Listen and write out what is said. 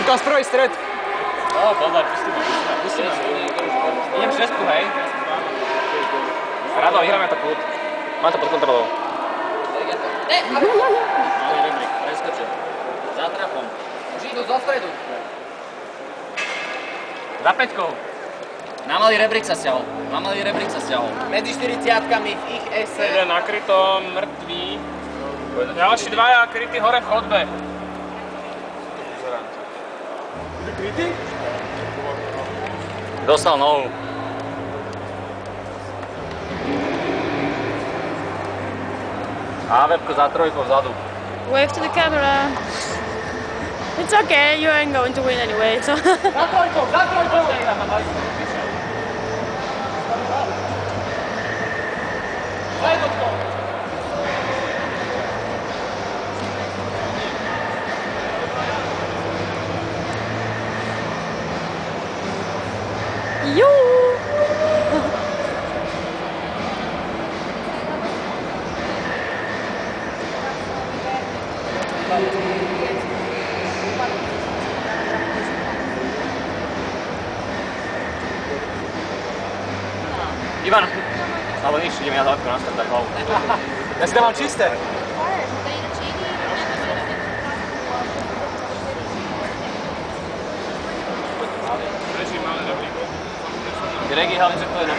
Lukáš, prvý stred. Pozor, pustíme. Idem šestku, hej. Rado, vyhráme to kľud. Mám to pod kontrolou. Malý rebrík, preskočil. Za trafom. Už idú zo stredu. Za peťkou. Na malý rebrík sa stiahol. Medzi 40-kami v ich ese. Jeden nakryto, mŕtvý. Ďalší dvaja krytí hore v chodbe. Krytí? Dostal nohu. A webko za trojkou vzadu. Wave to the camera. It's okay, you ain't going to win anyway, so... Za trojkou! Za jednotkou! Ivan, alebo nič, idem ja za Vebko nastartať hlavu. Ja si dávam čisté. Regi, hlavne, že to je na